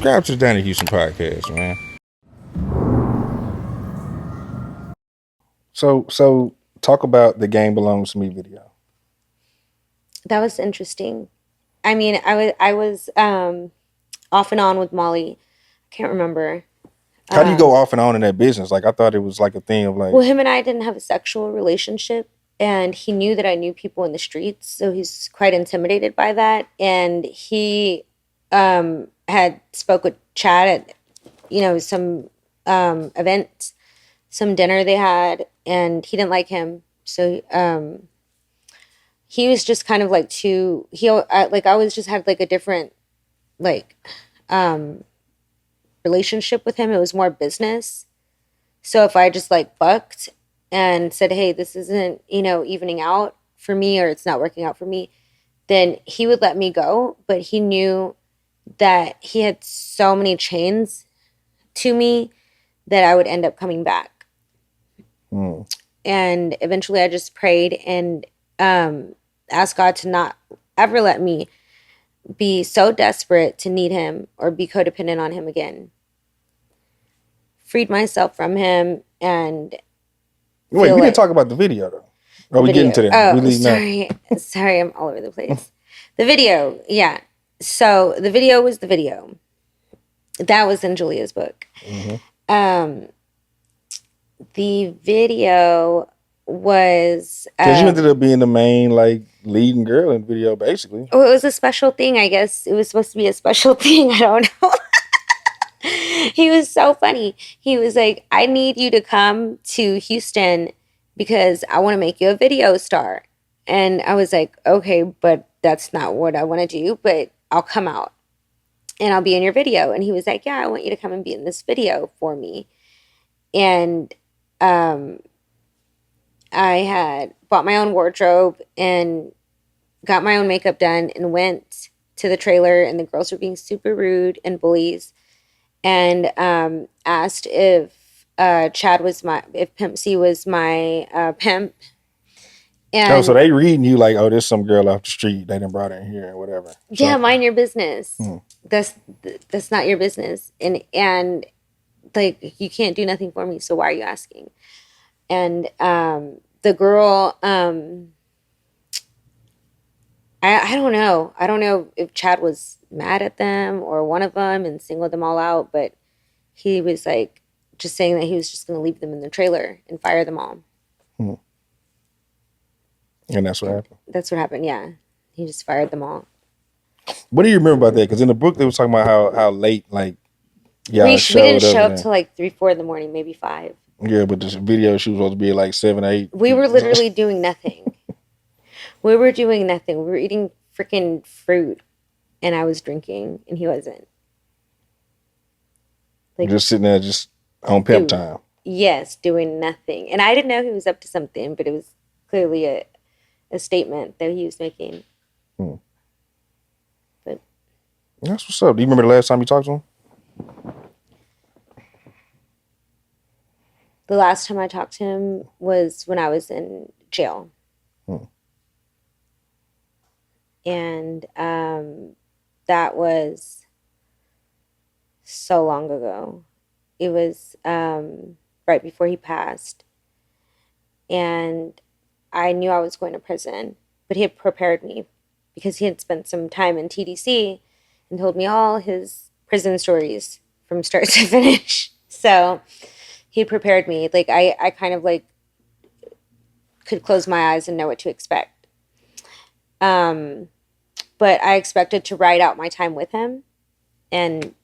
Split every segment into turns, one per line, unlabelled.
Subscribe to the Donnie Houston podcast, man. So talk about the Game Belongs to Me video.
That was interesting. I mean, I was off and on with Molly. I can't remember.
How do you go off and on in that business? Like, I thought it was like a thing of like.
Well, him and I didn't have a sexual relationship, and he knew that I knew people in the streets, so he's quite intimidated by that. And he had spoke with Chad at some event, some dinner they had, and he didn't like him, so he was just kind of like too. I always just had like a different like relationship with him. It was more business. So if I just like bucked and said, hey, this isn't, evening out for me, or it's not working out for me, then he would let me go. But he knew that he had so many chains to me that I would end up coming back. And eventually I just prayed and asked God to not ever let me be so desperate to need him or be codependent on him again. Freed myself from him and
Wait, we didn't talk about the video though. Are we getting to that?
Oh, sorry, I'm all over the place. The video, yeah. So the video was the video. That was in Julia's book.
Mm-hmm.
The video was
because you ended up being the main like leading girl in the video, basically.
Oh, it was a special thing, I guess. It was supposed to be a special thing. I don't know. He was so funny. He was like, I need you to come to Houston because I want to make you a video star. And I was like, okay, but that's not what I want to do, but I'll come out and I'll be in your video. And he was like, yeah, I want you to come and be in this video for me. And I had bought my own wardrobe and got my own makeup done and went to the trailer, and the girls were being super rude and bullies, and asked if if Pimp C was my pimp.
And so they reading you like, oh, there's some girl off the street. They done brought her in here or whatever.
Yeah, mind your business. That's not your business. And like, you can't do nothing for me, so why are you asking? And the girl, I don't know. I don't know if Chad was mad at them or one of them and singled them all out, but he was like just saying that he was just going to leave them in the trailer and fire them all.
And that's what happened.
That's what happened. Yeah, he just fired them all.
What do you remember about that? Because in the book they was talking about how late like
we didn't show up till like 3-4 in the morning, maybe 5.
Yeah, but this video she was supposed to be at like 7 8.
We were literally doing nothing. We were doing nothing. We were eating freaking fruit, and I was drinking, and he wasn't.
Like, just sitting there, just on pep time.
Yes, doing nothing. And I didn't know he was up to something, but it was clearly a statement that he was making. But
that's what's up. Do you remember the last time you talked to him?
The last time I talked to him was when I was in jail. And that was so long ago. It was right before he passed. And I knew I was going to prison, but he had prepared me because he had spent some time in TDC and told me all his prison stories from start to finish. So he prepared me. Like I kind of like could close my eyes and know what to expect. But I expected to ride out my time with him, and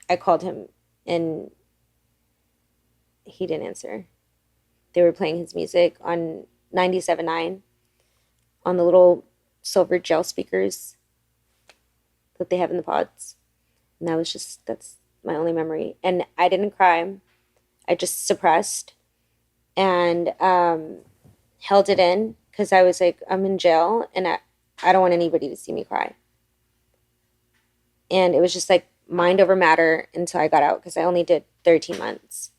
I called him and he didn't answer. They were playing his music on 97.9 on the little silver gel speakers that they have in the pods. And that's my only memory. And I didn't cry. I just suppressed and held it in because I was like, I'm in jail and I don't want anybody to see me cry. And it was just like mind over matter until I got out, because I only did 13 months.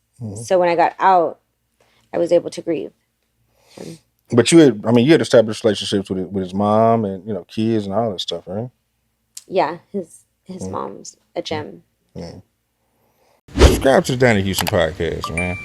So when I got out, I was able to grieve him.
But you had established relationships with his mom and, kids and all that stuff, right?
Yeah, his mom's a gym.
Yeah. Subscribe to the Donnie Houston podcast, man.